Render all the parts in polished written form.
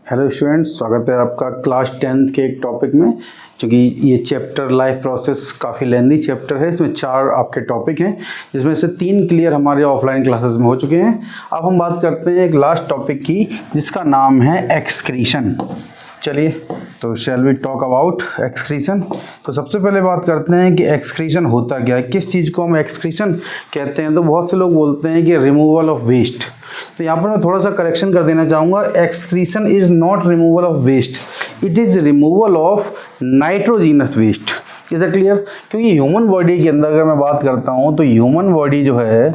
Hello students, स्वागत है आपका क्लास 10th के एक टॉपिक में। क्योंकि ये चैप्टर लाइफ प्रोसेस काफ़ी लेंदी चैप्टर है, इसमें 4 आपके टॉपिक हैं जिसमें से 3 क्लियर हमारे ऑफलाइन क्लासेस में हो चुके हैं। अब हम बात करते हैं एक लास्ट टॉपिक की जिसका नाम है एक्सक्रीशन। चलिए तो shall we talk about excretion. तो सबसे पहले बात करते हैं कि एक्सक्रीशन होता क्या है, किस चीज़ को हम एक्सक्रीशन कहते हैं। तो बहुत से लोग बोलते हैं कि रिमूवल ऑफ वेस्ट। तो यहाँ पर मैं थोड़ा सा करेक्शन कर देना चाहूँगा। Excretion is not removal of waste, it is removal of nitrogenous waste. Is it clear? क्योंकि ह्यूमन बॉडी के अंदर अगर मैं बात करता हूँ तो ह्यूमन बॉडी जो है,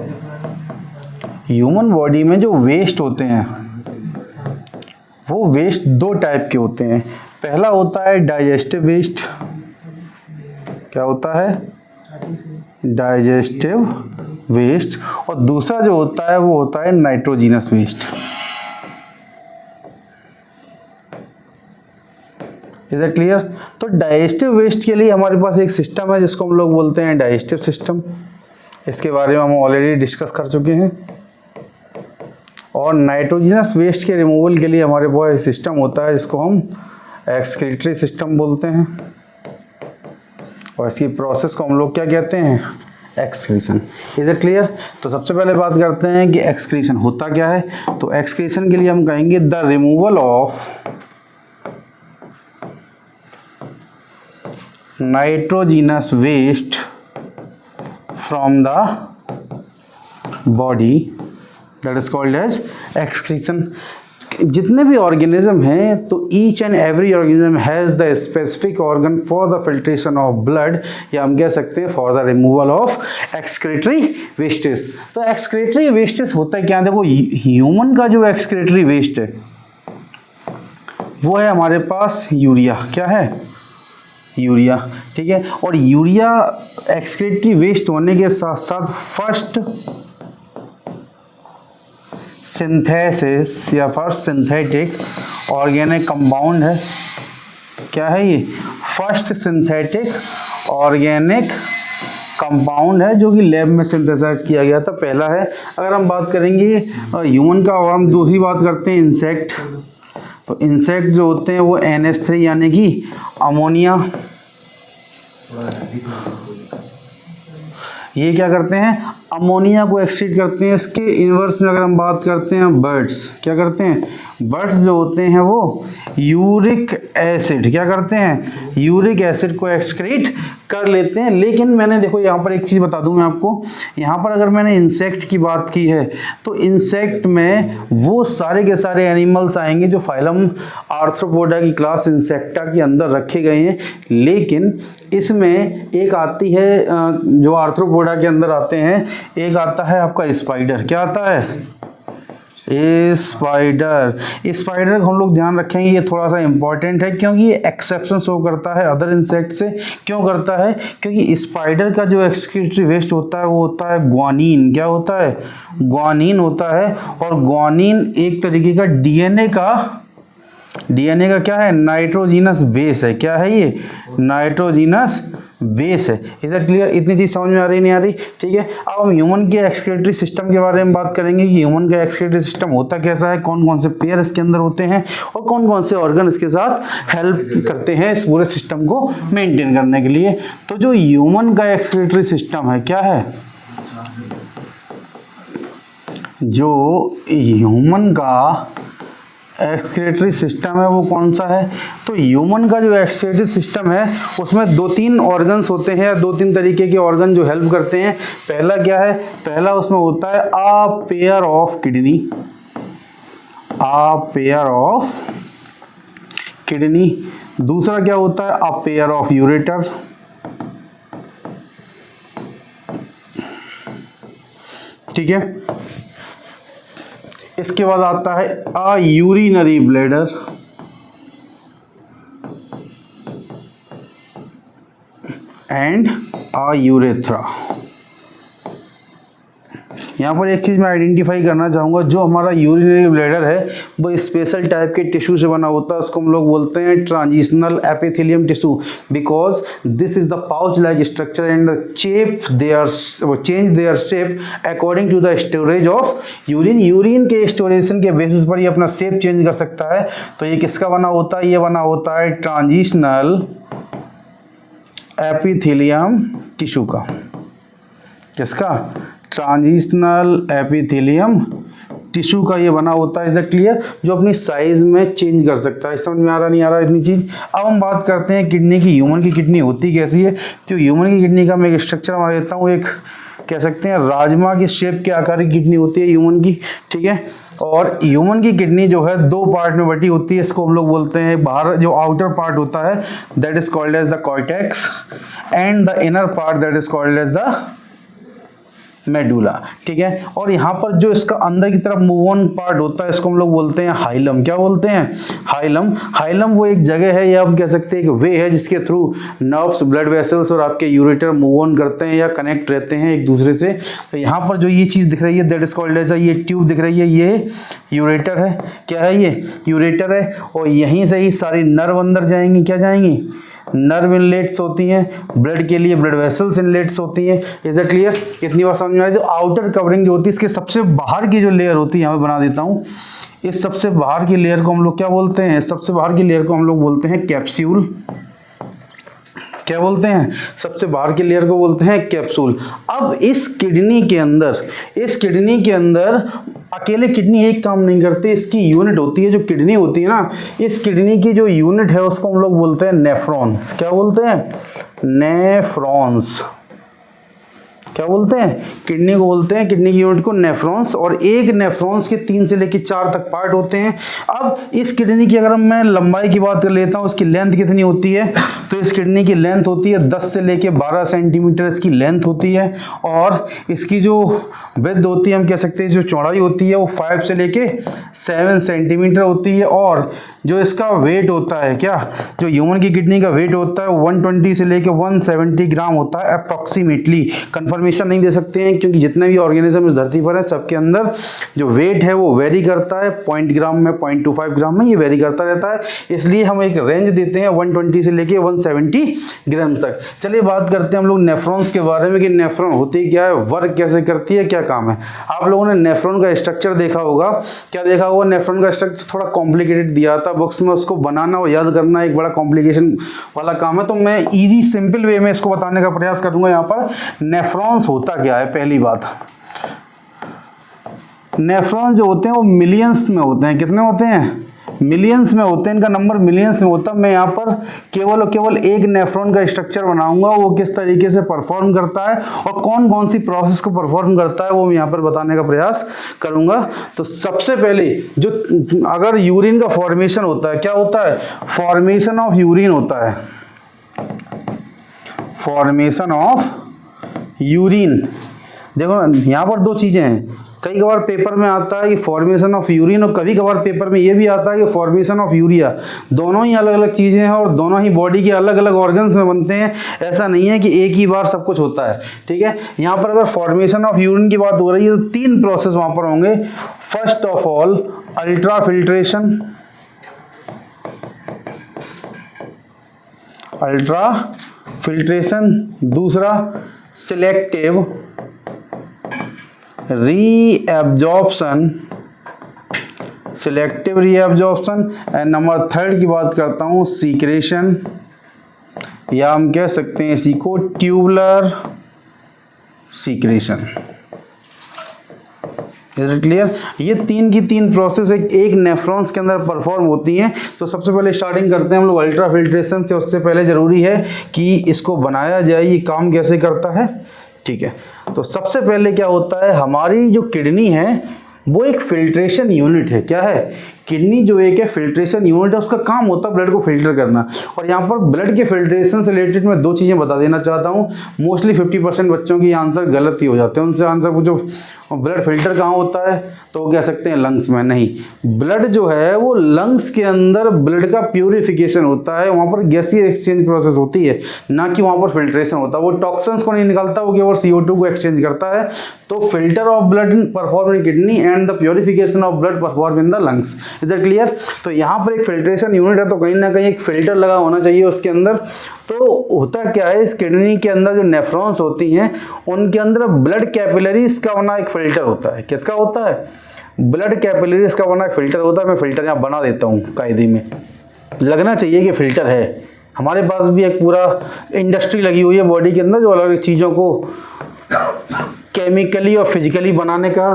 ह्यूमन बॉडी में जो वेस्ट होते हैं वो वेस्ट 2 टाइप के होते हैं। पहला होता है डाइजेस्टिव वेस्ट। क्या होता है? Digestive waste. और दूसरा जो होता है वो होता है nitrogenous waste. Is it clear? तो डाइजेस्टिव वेस्ट के लिए हमारे पास एक सिस्टम है जिसको हम लोग बोलते हैं डाइजेस्टिव सिस्टम। इसके बारे में हम ऑलरेडी डिस्कस कर चुके हैं। और नाइट्रोजीनस वेस्ट के रिमूवल के लिए हमारे पास एक सिस्टम होता है जिसको हम एक्सक्रीटरी सिस्टम बोलते हैं। और इसकी प्रोसेस को हम लोग क्या कहते हैं? एक्सक्रीशन। Is it clear? तो सबसे पहले बात करते हैं कि एक्सक्रीशन होता क्या है। तो एक्सक्रीशन के लिए हम कहेंगे the removal of nitrogenous waste from the body, that is called as excretion. जितने भी ऑर्गेनिज्म हैं तो each and every organism has the specific organ for the filtration of blood, या हम कह सकते हैं for the removal of excretory wastes. तो एक्सक्रीटरी वेस्टेस होता है क्या? देखो, ह्यूमन का जो एक्सक्रीटरी वेस्ट है वो है हमारे पास यूरिया। क्या है? यूरिया। ठीक है। और यूरिया एक्सक्रीटरी वेस्ट होने के साथ साथ फर्स्ट सिंथेसिस या फर्स्ट सिंथेटिक ऑर्गेनिक कंपाउंड है। क्या है ये? फर्स्ट सिंथेटिक ऑर्गेनिक कंपाउंड है जो कि लैब में सिंथेसाइज किया गया था, पहला है। अगर हम बात करेंगे ह्यूमन का, और हम दूसरी बात करते हैं इंसेक्ट। तो इंसेक्ट जो होते हैं वो NH3 यानी कि अमोनिया, ये क्या करते हैं? अमोनिया को एक्सक्रीट करते हैं। इसके इन्वर्स में अगर हम बात करते हैं बर्ड्स, क्या करते हैं? बर्ड्स जो होते हैं वो यूरिक एसिड, क्या करते हैं? यूरिक एसिड को एक्सक्रीट कर लेते हैं। लेकिन मैंने, देखो यहाँ पर एक चीज़ बता दूं मैं आपको, यहाँ पर अगर मैंने इंसेक्ट की बात की है तो इंसेक्ट में वो सारे के सारे एनिमल्स आएंगे जो फाइलम आर्थ्रोपोडा की क्लास इंसेक्टा के अंदर रखे गए हैं। लेकिन इसमें एक आती है जो आर्थ्रोपोडा के अंदर आते हैं, एक आता है आपका स्पाइडर। क्या आता है? स्पाइडर। स्पाइडर को हम लोग ध्यान रखेंगे, ये थोड़ा सा इंपॉर्टेंट है क्योंकि ये एक्सेप्शन शो करता है अदर इंसेक्ट से। क्यों करता है? क्योंकि स्पाइडर का जो एक्सक्रीटरी वेस्ट होता है वो होता है ग्वानिन। क्या होता है? ग्वानिन होता है। और ग्वानिन एक तरीके का डीएनए का क्या है? नाइट्रोजीनस बेस है। क्या है ये? नाइट्रोजीनस बेस है। Is it clear? इतनी चीज समझ में आ रही नहीं आ रही? ठीक है। अब हम ह्यूमन के एक्सक्रीटरी सिस्टम के बारे में बात करेंगे कि ह्यूमन का एक्सक्रीटरी सिस्टम होता कैसा है, कौन कौन से पेयर इसके अंदर होते हैं और कौन कौन से ऑर्गन इसके साथ हेल्प करते हैं इस पूरे सिस्टम को मेंटेन करने के लिए। तो जो ह्यूमन का एक्सक्रीटरी सिस्टम है, क्या है? जो ह्यूमन का एक्सक्रीटरी सिस्टम है वो कौन सा है? तो ह्यूमन का जो एक्सक्रीटरी सिस्टम है उसमें 2-3 ऑर्गन्स होते हैं या 2-3 तरीके के ऑर्गन जो हेल्प करते हैं। पहला क्या है? पहला उसमें होता है a pair of kidney. A pair of kidney. दूसरा क्या होता है? A pair of ureter. ठीक है। इसके बाद आता है a urinary bladder and a urethra. यहाँ पर एक चीज़ मैं आइडेंटिफाई करना चाहूँगा, जो हमारा यूरिनरी ब्लैडर है वो स्पेशल टाइप के टिश्यू से बना होता है, उसको हम लोग बोलते हैं transitional epithelium tissue, because this is the pouch like structure and change their shape according to the storage of urine. Urine के स्टोरेशन के बेसिस पर ये अपना शेप चेंज कर सकता है। तो ये किसका बना होता है? ये बना होता है ट्रांजिशनल एपिथेलियम टिश्यू का। किसका? ट्रांजिशनल एपिथेलियम टिश्यू का ये बना होता है। Is that clear? जो अपनी साइज में चेंज कर सकता है। समझ में आ रहा नहीं आ रहा इतनी चीज? अब हम बात करते हैं किडनी की। ह्यूमन की किडनी होती कैसी है? तो ह्यूमन की किडनी का मैं एक स्ट्रक्चर बना देता हूँ, एक कह सकते हैं राजमा के शेप के आकार की किडनी होती है ह्यूमन की, ठीक है। और ह्यूमन की किडनी जो है दो पार्ट में बटी होती है। इसको हम लोग बोलते हैं, बाहर जो आउटर पार्ट होता है that is called as the cortex and the inner part that is called as the medulla, ठीक है। और यहाँ पर जो इसका अंदर की तरफ मूव ऑन पार्ट होता है इसको हम लोग बोलते हैं हाइलम। क्या बोलते हैं? हाइलम। हाइलम वो एक जगह है या हम कह सकते हैं एक वे है जिसके थ्रू नर्व्स, ब्लड वेसल्स और आपके यूरेटर मूव ऑन करते हैं या कनेक्ट रहते हैं एक दूसरे से। तो यहाँ पर जो ये चीज़ दिख रही है दैट इज कॉल्ड एज, ये ट्यूब दिख रही है, ये यूरेटर है। क्या है ये? यूरेटर है। और यहीं से ही सारी नर्व अंदर जाएंगी। क्या जाएंगी? नर्व इनलेट्स होती हैं, ब्लड के लिए ब्लड वेसल्स इनलेट्स होती हैं। Is that clear? इतनी बात समझ में आ रही? तो आउटर कवरिंग जो होती है, इसके सबसे बाहर की जो लेयर होती है, यहाँ पे बना देता हूँ, इस सबसे बाहर की लेयर को हम लोग क्या बोलते हैं? सबसे बाहर की लेयर को हम लोग बोलते हैं कैप्सूल। क्या बोलते हैं? सबसे बाहर की लेयर को बोलते हैं कैप्सूल। अब इस किडनी के अंदर अकेले किडनी एक काम नहीं करती, इसकी यूनिट होती है। जो किडनी होती है ना, इस किडनी की जो यूनिट है उसको हम लोग बोलते हैं नेफ्रॉन्स। क्या बोलते हैं? नेफ्रॉन्स। क्या बोलते हैं? किडनी को बोलते हैं, किडनी की यूनिट को नेफ्रॉन्स। और एक नेफ्रॉन्स के 3 से लेकर 4 तक पार्ट होते हैं। अब इस किडनी की अगर मैं लंबाई की बात कर लेता हूँ, इसकी लेंथ कितनी होती है? तो इस किडनी की लेंथ होती है 10 से लेकर 12 सेंटीमीटर इसकी लेंथ होती है। और इसकी जो विड्थ होती है, हम कह सकते हैं जो चौड़ाई होती है, वो 5 से लेके 7 सेंटीमीटर होती है। और जो इसका वेट होता है, क्या जो ह्यूमन की किडनी का वेट होता है, 120 से लेके 170 ग्राम होता है अप्रॉक्सीमेटली। कंफर्मेशन नहीं दे सकते हैं क्योंकि जितने भी ऑर्गेनिज्म इस धरती पर है सबके अंदर जो वेट है वो वेरी करता है, 0 ग्राम में, 0.25 ग्राम में, ये वेरी करता रहता है। इसलिए हम एक रेंज देते हैं 120 से लेके 170 ग्राम तक। चलिए बात करते हैं हम लोग नेफ्रॉन्स के बारे में कि नेफ्रॉन होती क्या है, वर्क कैसे करती है, क्या काम है। आप लोगों ने नेफ्रॉन का स्ट्रक्चर देखा होगा। क्या देखा होगा? नेफ्रॉन का स्ट्रक्चर थोड़ा कॉम्प्लिकेटेड दिया था बुक्स में, उसको बनाना और याद करना एक बड़ा कॉम्प्लिकेशन वाला काम है। तो मैं इजी सिंपल वे में इसको बताने का प्रयास करूंगा। यहाँ पर नेफ्रॉन्स होता क्या है? पहली बात, नेफ्रॉन जो होते हैं वो मिलियंस में होते हैं। कितने होते हैं? मिलियंस में होते हैं। इनका नंबर मिलियंस में होता है। मैं यहाँ पर केवल और केवल एक नेफ्रॉन का स्ट्रक्चर बनाऊंगा, वो किस तरीके से परफॉर्म करता है और कौन कौन सी प्रोसेस को परफॉर्म करता है वो मैं यहाँ पर बताने का प्रयास करूंगा। तो सबसे पहले जो अगर यूरिन का फॉर्मेशन होता है, क्या होता है? फॉर्मेशन ऑफ यूरिन होता है। फॉर्मेशन ऑफ यूरिन, देखो यहाँ पर दो चीजें हैं। कई कबार पेपर में आता है कि फॉर्मेशन ऑफ यूरिन और कभी कभार पेपर में ये भी आता है कि फॉर्मेशन ऑफ यूरिया। दोनों ही अलग अलग चीज़ें हैं और दोनों ही बॉडी के अलग अलग ऑर्गन्स में बनते हैं। ऐसा नहीं है कि एक ही बार सब कुछ होता है, ठीक है। यहाँ पर अगर फॉर्मेशन ऑफ यूरिन की बात हो रही है तो 3 प्रोसेस वहाँ पर होंगे। First of all ultra filtration, ultra filtration, दूसरा selective reabsorption, selective reabsorption, and number 3 की बात करता हूँ सीक्रेशन, या हम कह सकते हैं इसी को tubular secretion. Is it clear? ये 3 की 3 प्रोसेस एक नेफ्रॉन्स के अंदर परफॉर्म होती हैं। तो सबसे पहले स्टार्टिंग करते हैं हम लोग अल्ट्रा फिल्ट्रेशन से। उससे पहले जरूरी है कि इसको बनाया जाए, ये काम कैसे करता है, ठीक है। तो सबसे पहले क्या होता है, हमारी जो किडनी है वो एक फिल्ट्रेशन यूनिट है। क्या है? किडनी जो एक है फिल्ट्रेशन यूनिट है, उसका काम होता है ब्लड को फिल्टर करना। और यहाँ पर ब्लड के फिल्ट्रेशन से रिलेटेड मैं 2 चीज़ें बता देना चाहता हूँ। मोस्टली 50% बच्चों की आंसर गलत ही हो जाते हैं, उनसे आंसर पूछो और ब्लड फिल्टर कहाँ होता है, तो वो कह सकते हैं लंग्स में। नहीं, ब्लड जो है वो लंग्स के अंदर ब्लड का प्यूरिफिकेशन होता है, वहाँ पर गैसीय एक्सचेंज प्रोसेस होती है, ना कि वहाँ पर फिल्ट्रेशन होता है। वो टॉक्सिन्स को नहीं निकालता, वो केवल CO2 को एक्सचेंज करता है। तो filter of blood perform in kidney and the purification of blood perform in the lungs. Is that clear? तो यहाँ पर एक फिल्ट्रेशन यूनिट है, तो कहीं ना कहीं एक फिल्टर लगा होना चाहिए उसके अंदर। तो होता क्या है, इस किडनी के अंदर जो नेफ्रॉन्स होती हैं उनके अंदर ब्लड कैपिलरीज का बना एक फिल्टर होता है। किसका होता है? ब्लड कैपिलरीज का बना एक फिल्टर होता है। मैं फिल्टर यहाँ बना देता हूँ, कायदे में लगना चाहिए कि फिल्टर है। हमारे पास भी एक पूरा इंडस्ट्री लगी हुई है बॉडी के अंदर, जो अलग अलग चीज़ों को केमिकली और फिजिकली बनाने का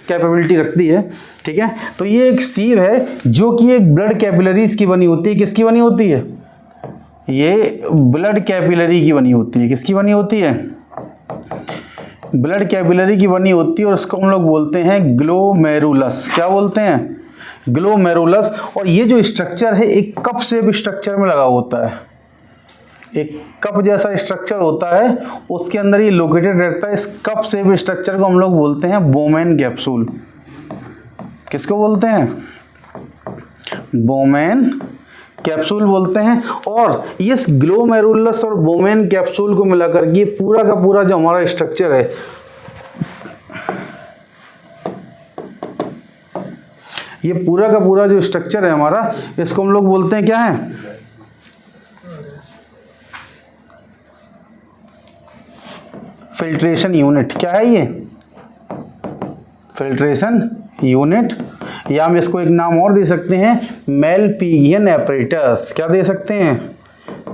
कैपेबिलिटी रखती है। ठीक है, तो ये एक सीव है जो कि एक ब्लड कैपिलरीज की बनी होती है। किसकी बनी होती है? ये ब्लड कैपिलरी की बनी होती है। किसकी बनी होती है? ब्लड कैपिलरी की बनी होती है, और उसको हम लोग बोलते हैं ग्लोमेरुलस। क्या बोलते हैं? ग्लोमेरुलस। और ये जो स्ट्रक्चर है एक कप शेप स्ट्रक्चर में लगा होता है, एक कप जैसा स्ट्रक्चर होता है, उसके अंदर ये लोकेटेड रहता है। इस कप शेप स्ट्रक्चर को हम लोग बोलते हैं बोमेन कैप्सूल। किसको बोलते हैं? बोमेन कैप्सूल बोलते हैं। और इस ग्लोमेरुलस और बोमेन कैप्सूल को मिलाकर ये पूरा का पूरा जो हमारा स्ट्रक्चर है, ये पूरा का पूरा जो स्ट्रक्चर है हमारा, इसको हम लोग बोलते हैं क्या है? Filtration unit. क्या है ये? फिल्ट्रेशन यूनिट, या हम इसको एक नाम और दे सकते हैं, मेलपिगियन एपरेटस। क्या दे सकते हैं?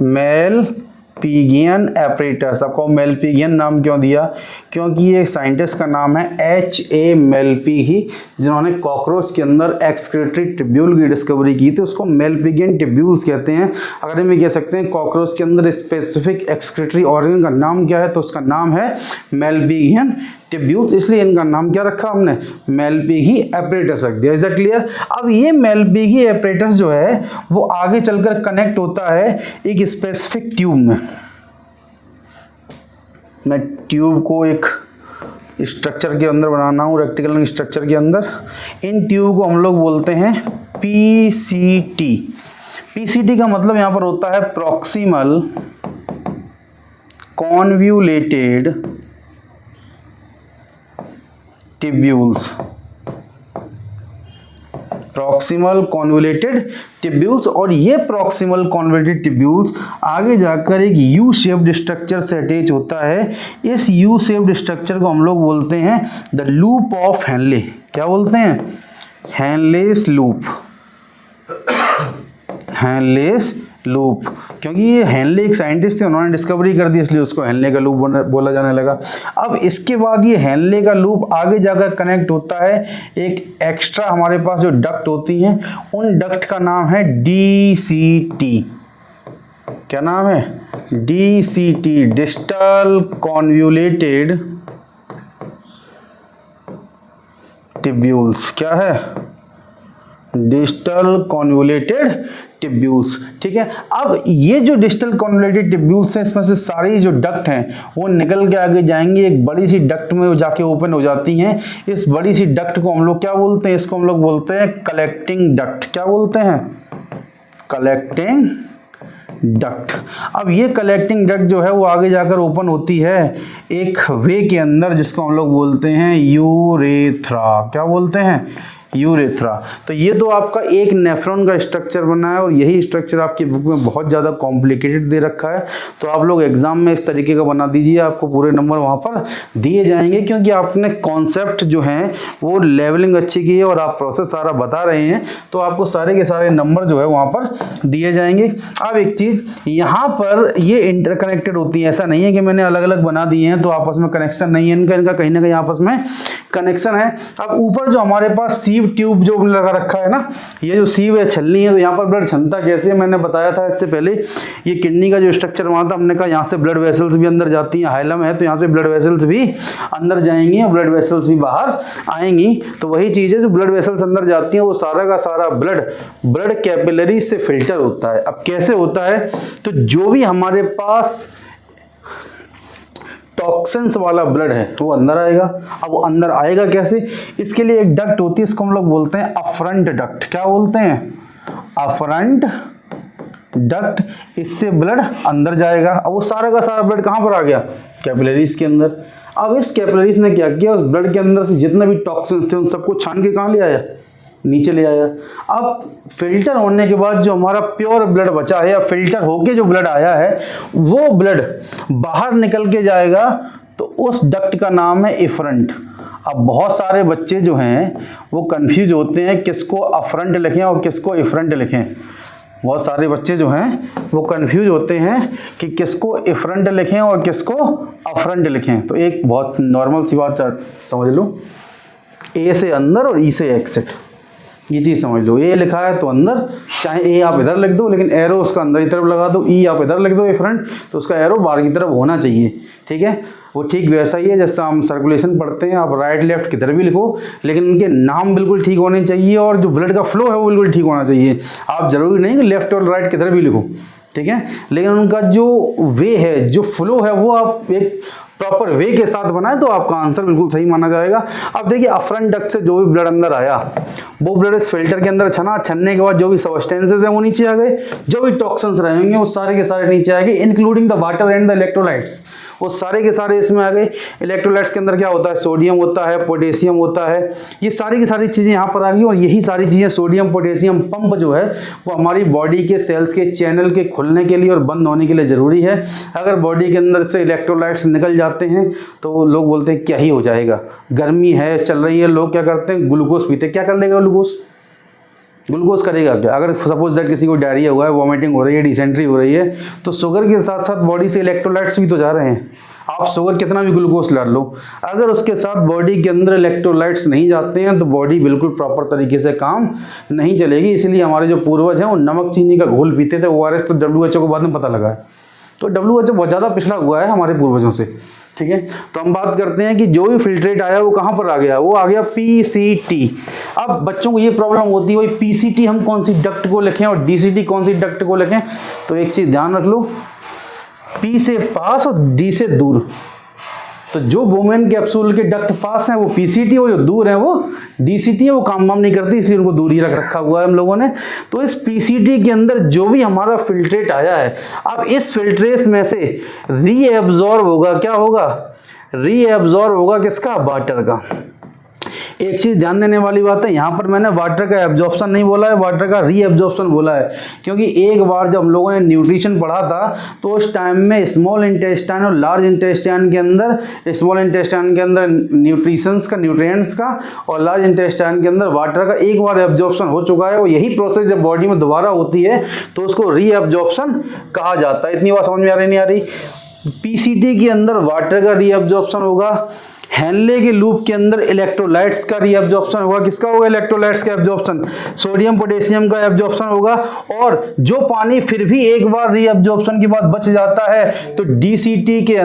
Malpighian apparatus. आपको मेलपिगियन नाम क्यों दिया? क्योंकि ये साइंटिस्ट का नाम है H.A. मेलपीगी, जिन्होंने कॉकरोच के अंदर एक्सक्रीटरी ट्यूब्यूल की डिस्कवरी की थी। उसको मेलपिगियन ट्यूब्यूल्स कहते हैं। अगर हम ये कह सकते हैं कॉकरोच के अंदर स्पेसिफिक एक्सक्रीटरी ऑर्गन का नाम क्या है, तो उसका नाम है मेलपिगियन ट्यूब्यूल्स। इसलिए इनका नाम क्या रखा हमने? मेलपीगी एपरेटस रख दिया। Is that clear? अब ये मेलपीगी एपरेटस जो है वो आगे चलकर कनेक्ट होता है एक स्पेसिफिक ट्यूब में। मैं ट्यूब को एक स्ट्रक्चर के अंदर बनाना हूँ, रेक्टिकल स्ट्रक्चर के अंदर। इन ट्यूब को हम लोग बोलते हैं PCT। PCT का मतलब यहाँ पर होता है proximal convoluted tubules. Proximal convoluted tubules. और ये प्रॉक्सिमल कॉन्वोल्यूटेड ट्यूब्यूल्स आगे जाकर एक यू शेप्ड स्ट्रक्चर से अटैच होता है। इस यू शेप्ड स्ट्रक्चर को हम लोग बोलते हैं द लूप ऑफ हेनले। क्या बोलते हैं? Henle's loop. हेनलेस लूप, क्योंकि ये हेनले एक साइंटिस्ट थे, उन्होंने डिस्कवरी कर दी, इसलिए उसको हेनले का लूप बोला जाने लगा। अब इसके बाद ये हेनले का लूप आगे जाकर कनेक्ट होता है एक एक्स्ट्रा, हमारे पास जो डक्ट होती हैं, उन डक्ट का नाम है DCT। क्या नाम है? DCT, distal convoluted tubules. क्या है? Distal convoluted tubules. ठीक है, अब ये जो डिस्टल कॉन्वोल्यूटेड ट्यूब्यूल्स हैं, इसमें से सारी जो डक्ट हैं वो निकल के आगे जाएंगे, एक बड़ी सी डक्ट में वो जाके ओपन हो जाती हैं। इस बड़ी सी डक्ट को हम लोग क्या बोलते हैं? इसको हम लोग बोलते हैं कलेक्टिंग डक्ट। क्या बोलते हैं? Collecting duct. अब ये कलेक्टिंग डक्ट जो है वो आगे जाकर ओपन होती है एक वे के अंदर, जिसको हम लोग बोलते हैं यूरेथ्रा। क्या बोलते हैं? यूरेथ्रा। तो ये तो आपका एक नेफ्रॉन का स्ट्रक्चर बना है, और यही स्ट्रक्चर आपकी बुक में बहुत ज़्यादा कॉम्प्लिकेटेड दे रखा है। तो आप लोग एग्जाम में इस तरीके का बना दीजिए, आपको पूरे नंबर वहाँ पर दिए जाएंगे, क्योंकि आपने कॉन्सेप्ट जो हैं वो लेवलिंग अच्छी की है और आप प्रोसेस सारा बता रहे हैं, तो आपको सारे के सारे नंबर जो है वहाँ पर दिए जाएंगे। अब एक चीज़, यहाँ पर ये इंटरकनेक्टेड होती है, ऐसा नहीं है कि मैंने अलग अलग बना दिए हैं तो आपस में कनेक्शन नहीं है इनका कहीं ना कहीं आपस में कनेक्शन है। अब ऊपर जो हमारे पास सीव ट्यूब जो लगा रखा है ना, ये जो सीव है, छलनी है, तो यहाँ पर ब्लड क्षमता कैसे है मैंने बताया था इससे पहले। ये किडनी का जो स्ट्रक्चर वहाँ था, हमने कहा यहाँ से ब्लड वेसल्स भी अंदर जाती हैं, हाइलम है तो यहाँ से ब्लड वेसल्स भी अंदर जाएंगी और ब्लड वेसल्स भी बाहर आएंगी। तो वही चीज़ है, जो ब्लड वेसल्स अंदर जाती हैं वो सारा का सारा ब्लड कैपिलरी से फिल्टर होता है। अब कैसे होता है? तो जो भी हमारे पास टॉक्सिन्स वाला ब्लड है वो अंदर आएगा। अब वो अंदर आएगा कैसे, इसके लिए एक डक्ट होती है, इसको हम लोग बोलते हैं अफरंट डक्ट। क्या बोलते हैं, अफरंट डक्ट। इससे ब्लड अंदर जाएगा। अब वो सारा का सारा ब्लड कहाँ पर आ गया, कैपिलरीज के अंदर। अब इस कैपिलरीज ने क्या किया, उस ब्लड के अंदर से जितने भी टॉक्सिन्स थे उन सबको छान के कहाँ ले आया, नीचे ले आया। अब फिल्टर होने के बाद जो हमारा प्योर ब्लड बचा है या फिल्टर होके जो ब्लड आया है वो ब्लड बाहर निकल के जाएगा, तो उस डक्ट का नाम है इफरंट। अब बहुत सारे बच्चे जो हैं वो कंफ्यूज होते हैं किसको अफरंट लिखें और किसको इफरंट लिखें। बहुत सारे बच्चे जो हैं वो कंफ्यूज होते हैं कि किसको इफरंट लिखें और किसको अफरंट लिखें। तो एक बहुत नॉर्मल सी बात समझ लो, ए से अंदर और ई से एक्सिट, ये चीज़ समझ लो। ए लिखा है तो अंदर, चाहे ए आप इधर लिख दो लेकिन एरो उसका अंदर की तरफ लगा दो, ई आप इधर लिख दो इफरंट तो उसका एरो बाहर की तरफ होना चाहिए, ठीक है। वो ठीक वैसा ही है जैसे हम सर्कुलेशन पढ़ते हैं, आप राइट लेफ्ट किधर भी लिखो लेकिन उनके नाम बिल्कुल ठीक होने चाहिए और जो ब्लड का फ्लो है वो बिल्कुल ठीक होना चाहिए। आप जरूरी नहीं कि लेफ्ट और राइट किधर भी लिखो, ठीक है, लेकिन उनका जो वे है, जो फ्लो है वो आप एक प्रॉपर वे के साथ बनाए तो आपका आंसर बिल्कुल सही माना जाएगा। अब देखिए अफरंट डक्ट से जो भी ब्लड अंदर आया वो ब्लड इस फिल्टर के अंदर छना, छनने के बाद जो भी सब्सटेंसेस हैं वो नीचे आ गए, जो भी टॉक्सिन्स रहेंगे वो सारे के सारे नीचे आ गए, including the water and the electrolytes, वो सारे के सारे इसमें आ गए। इलेक्ट्रोलाइट्स के अंदर क्या होता है, सोडियम होता है, पोटेशियम होता है, ये सारी की सारी चीज़ें यहाँ पर आ गई। और यही सारी चीज़ें सोडियम पोटेशियम पंप जो है वो हमारी बॉडी के सेल्स के चैनल के खुलने के लिए और बंद होने के लिए ज़रूरी है। अगर बॉडी के अंदर से इलेक्ट्रोलाइट्स निकल जाते हैं तो लोग बोलते हैं क्या ही हो जाएगा, गर्मी है चल रही है, लोग क्या करते हैं ग्लूकोज पीते। क्या कर लेगा ग्लूकोज करेगा क्या, अगर सपोज दैट किसी को डायरिया हुआ है, वॉमिटिंग हो रही है, डिसेंट्री हो रही है, तो शुगर के साथ साथ बॉडी से इलेक्ट्रोलाइट्स भी तो जा रहे हैं। आप शुगर कितना भी ग्लूकोज ला लो, अगर उसके साथ बॉडी के अंदर इलेक्ट्रोलाइट्स नहीं जाते हैं तो बॉडी बिल्कुल प्रॉपर तरीके से काम नहीं चलेगी। इसलिए हमारे जो पूर्वज हैं वो नमक चीनी का घोल पीते थे, ORS तो WHO को बाद में पता लगा है, तो WHO बहुत ज़्यादा पिछड़ा हुआ है हमारे पूर्वजों से, ठीक है। तो हम बात करते हैं कि जो भी फिल्ट्रेट आया वो कहाँ पर आ गया, वो आ गया PCT। अब बच्चों को ये प्रॉब्लम होती है भाई PCT हम कौन सी डक्ट को लिखें और DCT कौन सी डक्ट को लिखें। तो एक चीज़ ध्यान रख लो, P से पास और D से दूर। तो जो वुमेन कैप्सूल के डक्ट पास हैं वो PCT, और जो दूर है वो DCT है, वो काम वाम नहीं करती इसलिए उनको दूर ही रख रखा हुआ है हम लोगों ने। तो इस PCT के अंदर जो भी हमारा फिल्ट्रेट आया है, अब इस फिल्ट्रेट में से रीएब्जॉर्ब होगा, क्या होगा, रीएब्जॉर्ब होगा किसका, वाटर का। एक चीज़ ध्यान देने वाली बात है, यहाँ पर मैंने वाटर का एब्जॉर्प्शन नहीं बोला है, वाटर का रीएब्जॉर्प्शन बोला है, क्योंकि एक बार जब हम लोगों ने न्यूट्रिशन पढ़ा था तो उस टाइम में स्मॉल इंटेस्टाइन और लार्ज इंटेस्टाइन के अंदर, स्मॉल इंटेस्टाइन के अंदर न्यूट्रिशंस का, न्यूट्रिएंट्स का, और लार्ज इंटेस्टाइन के अंदर वाटर का एक बार एब्जॉर्प्शन हो चुका है। और यही प्रोसेस जब बॉडी में दोबारा होती है तो उसको रीएब्जॉर्प्शन कहा जाता है। इतनी बात समझ में आ रही नहीं आ रही। PCT के अंदर वाटर का रीएब्जॉर्प्शन होगा, हेनले के लूप के अंदर इलेक्ट्रोलाइट्स का रीअब्जॉर्प्शन होगा। किसका होगा, इलेक्ट्रोलाइट्स का एब्जॉर्प्शन, सोडियम पोटेशियम का एब्जॉर्प्शन होगा। और जो पानी फिर भी एक बार रीअब्जॉर्प्शन के बाद बच जाता है तो DCT के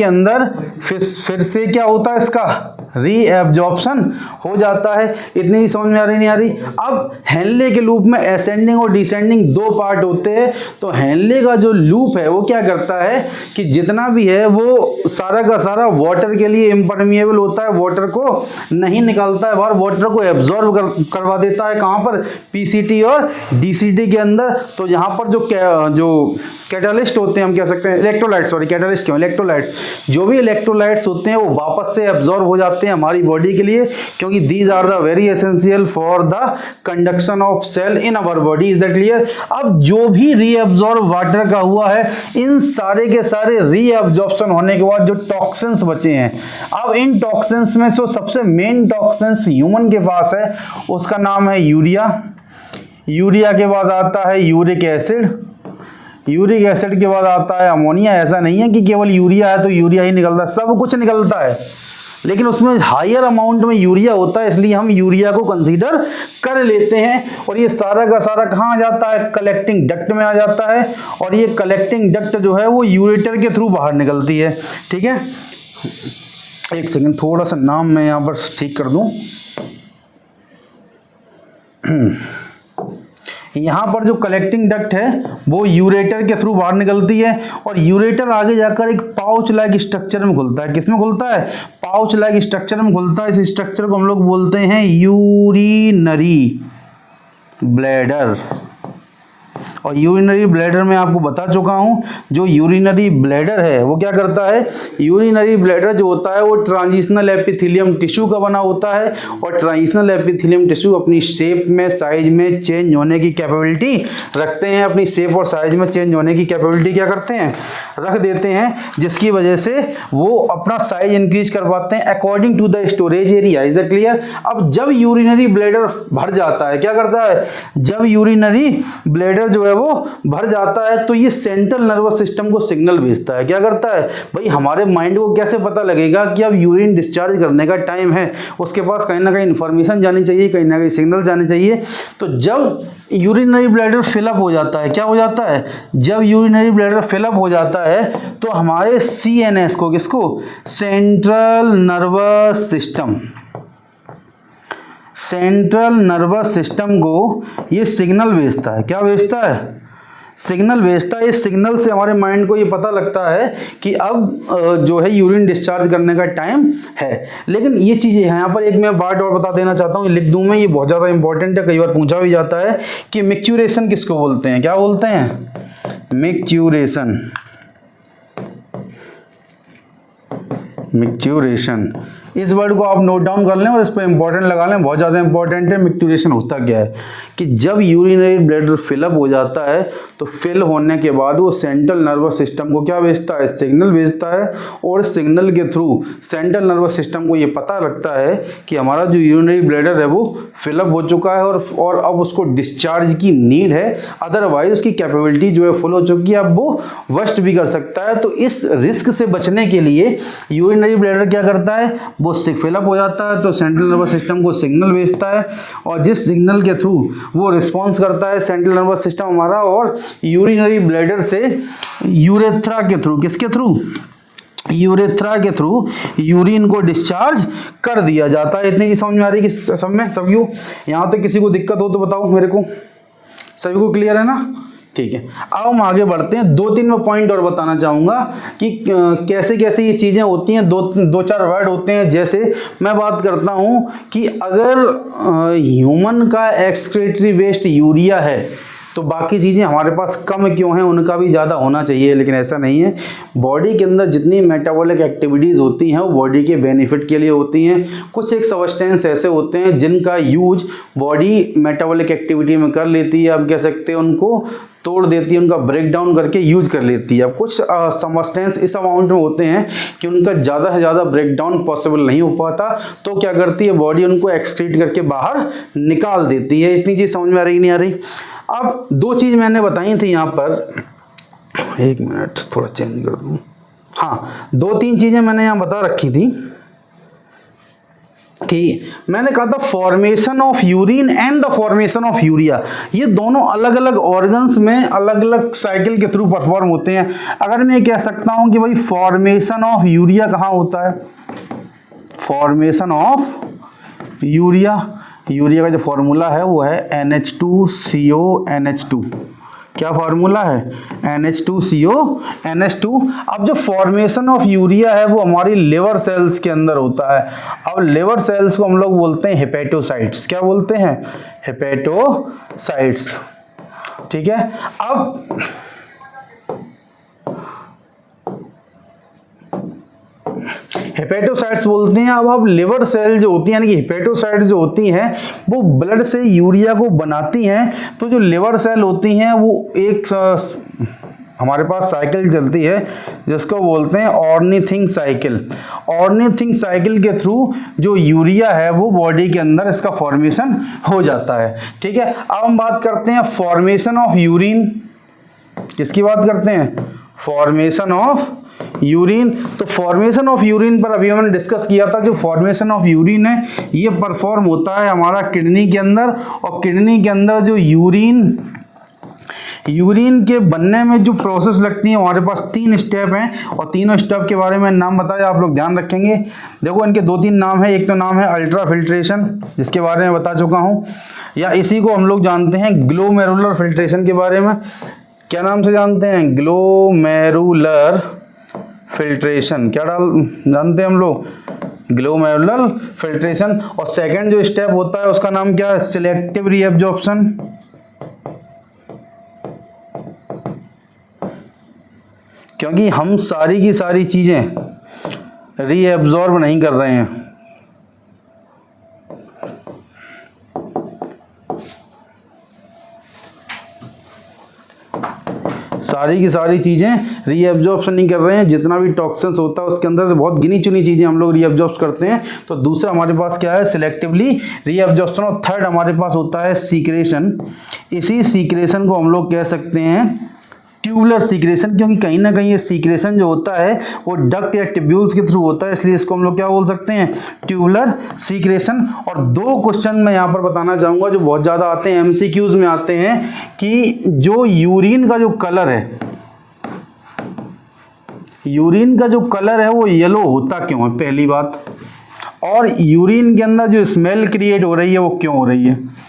अंदर फिर से क्या होता है, इसका रीएब्जॉर्प्शन हो जाता है। इतनी ही समझ में आ रही नहीं आ रही। अब हेनले के लूप में असेंडिंग और डिसेंडिंग दो पार्ट होते हैं। तो हेनले का जो लूप है वो क्या करता है कि जितना भी है वो सारा का सारा वाटर के लिए इम्परमिएबल होता है, वाटर को नहीं निकालता है बाहर, वाटर को एब्जॉर्ब करवा देता है। कहाँ पर, PCT और DCT के अंदर। तो यहाँ पर जो कैटालिस्ट होते हैं, हम कह सकते हैं इलेक्ट्रोलाइट्स, सॉरी कैटालिस्ट क्यों, इलेक्ट्रोलाइट्स, जो भी इलेक्ट्रोलाइट्स होते हैं वो वापस से एब्जॉर्ब हो जाते हैं हमारी बॉडी के लिए, क्योंकि these are the very essential for the conduction of cell in our body. Is that clear. अब जो भी रीअब्जॉर्ब वाटर का हुआ है, इन सारे के सारे रीअब्जॉर्प्शन होने के बाद जो टॉक्सिन्स बचे हैं, अब इन टॉक्सिन्स में जो सबसे मेन टॉक्सिन्स ह्यूमन के पास है उसका नाम है यूरिया। यूरिया के बाद आता है यूरिक एसिड, यूरिक एसिड के बाद आता है अमोनिया। ऐसा नहीं है कि केवल यूरिया है तो यूरिया ही निकलता है, सब कुछ निकलता है, लेकिन उसमें हायर अमाउंट में यूरिया होता है, इसलिए हम यूरिया को कंसीडर कर लेते हैं। और ये सारा का सारा कहाँ आ जाता है, कलेक्टिंग डक्ट में आ जाता है। और ये कलेक्टिंग डक्ट जो है वो यूरेटर के थ्रू बाहर निकलती है। ठीक है, एक सेकंड, थोड़ा सा नाम मैं यहाँ पर ठीक कर दूँ। यहाँ पर जो कलेक्टिंग डक्ट है वो यूरेटर के थ्रू बाहर निकलती है और यूरेटर आगे जाकर एक पाउच लाइक स्ट्रक्चर में खुलता है। किसमें खुलता है? पाउच लाइक स्ट्रक्चर में खुलता है। इस स्ट्रक्चर को हम लोग बोलते हैं यूरिनरी ब्लैडर। और यूरिनरी ब्लैडर में आपको बता चुका हूं, जो यूरिनरी ब्लैडर है वो क्या करता है? यूरिनरी ब्लैडर जो होता है वो ट्रांजिशनल एपिथेलियम टिश्यू का बना होता है और ट्रांजिशनल एपिथेलियम टिश्यू अपनी शेप में, साइज में चेंज होने की कैपेबिलिटी रखते हैं। अपनी शेप और साइज में चेंज होने की कैपेबिलिटी क्या करते हैं? रख देते हैं, जिसकी वजह से वो अपना साइज इंक्रीज कर पाते हैं according to the storage area. Is that clear? अब जब यूरिनरी ब्लैडर भर जाता है, क्या करता है? जब यूरिनरी ब्लैडर जो है वो भर जाता है तो ये सेंट्रल नर्वस सिस्टम को सिग्नल भेजता है। क्या करता है भाई? हमारे माइंड को कैसे पता लगेगा कि अब यूरिन डिस्चार्ज करने का टाइम है? उसके पास कहीं ना कहीं इंफॉर्मेशन जानी चाहिए, कहीं ना कहीं सिग्नल जाने चाहिए। तो जब यूरिनरी ब्लैडर फिलअप हो जाता है, क्या हो जाता है? जब यूरिनरी ब्लैडर फिलअप हो जाता है तो हमारे CNS को, किसको? Central nervous system, central nervous system को ये सिग्नल भेजता है। क्या भेजता है? सिग्नल भेजता है। इस सिग्नल से हमारे माइंड को ये पता लगता है कि अब जो है यूरिन डिस्चार्ज करने का टाइम है। लेकिन ये चीज़ें हैं, यहाँ पर एक मैं बात और बता देना चाहता हूँ, लिख दूँ मैं, ये बहुत ज़्यादा इंपॉर्टेंट है, कई बार पूछा भी जाता है कि मैच्यूरेशन किसको बोलते हैं? क्या बोलते हैं? मैच्यूरेशन। मैच्यूरेशन, इस वर्ड को आप नोट डाउन कर लें और इस पर इंपॉर्टेंट लगा लें, बहुत ज़्यादा इंपॉर्टेंट है। मैच्यूरेशन होता क्या है कि जब यूरिनरी ब्लैडर फिलअप हो जाता है तो फिल होने के बाद वो सेंट्रल नर्वस सिस्टम को क्या भेजता है? सिग्नल भेजता है और इस सिग्नल के थ्रू सेंट्रल नर्वस सिस्टम को ये पता लगता है कि हमारा जो यूरिनरी ब्लैडर है वो फिलअप हो चुका है और अब उसको डिस्चार्ज की नीड है, अदरवाइज उसकी कैपेबिलिटी जो है फुल हो चुकी है, अब वो वर्स्ट भी कर सकता है। तो इस रिस्क से बचने के लिए यूरिनरी ब्लैडर क्या करता है? वो फिलअप हो जाता है तो सेंट्रल नर्वस सिस्टम को सिग्नल भेजता है और जिस सिग्नल के थ्रू वो रिस्पॉन्स करता है सेंट्रल नर्वस सिस्टम हमारा, और यूरिनरी ब्लैडर से यूरेथ्रा के थ्रू, किसके थ्रू? यूरेथ्रा के थ्रू यूरिन को डिस्चार्ज कर दिया जाता है। इतनी की समझ में आ रही है कि सब में सभी? यहाँ तक किसी को दिक्कत हो तो बताओ मेरे को। सभी को क्लियर है ना? ठीक है, अब हम आगे बढ़ते हैं। 2-3 मैं पॉइंट और बताना चाहूँगा कि कैसे कैसे ये चीज़ें होती हैं। दो चार वर्ड होते हैं। जैसे मैं बात करता हूँ कि अगर ह्यूमन का एक्सक्रीटरी वेस्ट यूरिया है तो बाकी चीज़ें हमारे पास कम क्यों हैं? उनका भी ज़्यादा होना चाहिए, लेकिन ऐसा नहीं है। बॉडी के अंदर जितनी मेटाबॉलिक एक्टिविटीज़ होती हैं वो बॉडी के बेनिफिट के लिए होती हैं। कुछ एक सब्सटेंस ऐसे होते हैं जिनका यूज बॉडी मेटाबॉलिक एक्टिविटी में कर लेती है, आप कह सकते हैं उनको तोड़ देती है, उनका ब्रेक डाउन करके यूज कर लेती है। अब कुछ सब्सटेंस इस अमाउंट में होते हैं कि उनका ज़्यादा से ज़्यादा ब्रेक डाउन पॉसिबल नहीं हो पाता, तो क्या करती है बॉडी उनको एक्सक्रीट करके बाहर निकाल देती है। इतनी चीज़ समझ में आ रही नहीं आ रही? अब 2 चीज़ मैंने बताई थी यहाँ पर, 1 मिनट थोड़ा चेंज कर दूँ। हाँ, 2-3 चीज़ें मैंने यहाँ बता रखी थी कि मैंने कहा था formation of urine and the formation of urea, ये दोनों अलग अलग ऑर्गन्स में अलग अलग साइकिल के थ्रू परफॉर्म होते हैं। अगर मैं कह सकता हूँ कि भाई फॉर्मेशन ऑफ यूरिया कहाँ होता है? फॉर्मेशन ऑफ यूरिया, यूरिया का जो फॉर्मूला है वो है NH2CONH2। क्या फार्मूला है? NH2CONH2। अब जो फॉर्मेशन ऑफ यूरिया है वो हमारी लिवर सेल्स के अंदर होता है। अब लिवर सेल्स को हम लोग बोलते हैं हेपेटोसाइट्स। क्या बोलते हैं? हेपेटोसाइट्स। ठीक है, अब हेपेटोसाइट्स बोलते हैं। अब लिवर सेल जो होती हैं, यानी कि हेपेटोसाइट्स जो होती हैं वो ब्लड से यूरिया को बनाती हैं। तो जो लिवर सेल होती हैं वो एक हमारे पास साइकिल चलती है जिसको बोलते हैं ऑर्निथिंग साइकिल। ऑर्निथिंग साइकिल के थ्रू जो यूरिया है वो बॉडी के अंदर इसका फॉर्मेशन हो जाता है। ठीक है, अब हम बात करते हैं फॉर्मेशन ऑफ यूरिन। किसकी बात करते हैं? Formation of urine. तो फॉर्मेशन ऑफ यूरिन पर अभी हमने डिस्कस किया था। जो फॉर्मेशन ऑफ यूरिन है ये परफॉर्म होता है हमारा किडनी के अंदर, और किडनी के अंदर जो यूरिन यूरिन के बनने में जो प्रोसेस लगती है हमारे पास 3 स्टेप हैं और तीनों स्टेप के बारे में नाम बताया, आप लोग ध्यान रखेंगे। देखो इनके 2-3 नाम है। एक तो नाम है अल्ट्रा फिल्ट्रेशन, जिसके बारे में बता चुका हूँ, या इसी को हम लोग जानते हैं ग्लोमेरुलर फिल्ट्रेशन के बारे में। क्या नाम से जानते हैं? Glomerular filtration. क्या जानते हैं हम लोग? Glomerular filtration. और सेकंड जो स्टेप होता है उसका नाम क्या है? Selective reabsorption. क्योंकि हम सारी की सारी चीजें रीएब्जॉर्ब नहीं कर रहे हैं। सारी की सारी चीज़ें रीएब्जॉर्प्शन नहीं कर रहे हैं। जितना भी टॉक्सिन्स होता है उसके अंदर से बहुत गिनी चुनी चीज़ें हम लोग रीएब्जॉर्ब करते हैं। तो दूसरा हमारे पास क्या है? Selectively reabsorption. और थर्ड हमारे पास होता है सीक्रेशन। इसी सीक्रेशन को हम लोग कह सकते हैं ट्यूबुलर सीक्रेशन, क्योंकि कहीं ना कहीं ये सीक्रेशन जो होता है वो डक्ट या ट्यूब्यूल्स के थ्रू होता है, इसलिए इसको हम लोग क्या बोल सकते हैं? Tubular secretion. और 2 क्वेश्चन मैं यहाँ पर बताना चाहूँगा जो बहुत ज़्यादा आते हैं, एमसीक्यूज में आते हैं, कि जो यूरिन का जो कलर है, यूरिन का जो कलर है वो येलो होता क्यों है, पहली बात। और यूरिन के अंदर जो स्मेल क्रिएट हो रही है वो क्यों हो रही है।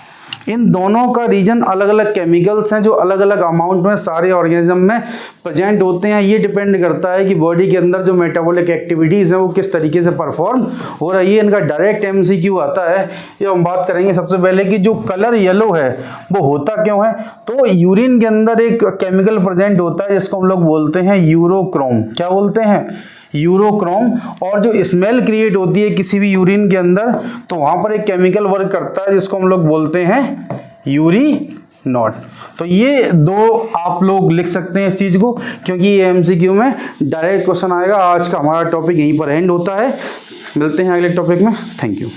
इन दोनों का रीजन अलग अलग केमिकल्स हैं जो अलग अलग अमाउंट में सारे ऑर्गेनिज्म में प्रेजेंट होते हैं। ये डिपेंड करता है कि बॉडी के अंदर जो मेटाबॉलिक एक्टिविटीज़ हैं वो किस तरीके से परफॉर्म हो रही है। इनका डायरेक्ट एमसीक्यू आता है। ये हम बात करेंगे सबसे पहले कि जो कलर येलो है वो होता क्यों है। तो यूरिन के अंदर एक केमिकल प्रेजेंट होता है जिसको हम लोग बोलते हैं यूरोक्रोम। क्या बोलते हैं? यूरोक्रोम। और जो स्मेल क्रिएट होती है किसी भी यूरिन के अंदर, तो वहां पर एक केमिकल वर्क करता है जिसको हम लोग बोलते हैं यूरिनॉल। तो ये 2 आप लोग लिख सकते हैं इस चीज को, क्योंकि ये एमसीक्यू में डायरेक्ट क्वेश्चन आएगा। आज का हमारा टॉपिक यहीं पर एंड होता है। मिलते हैं अगले टॉपिक में। Thank you.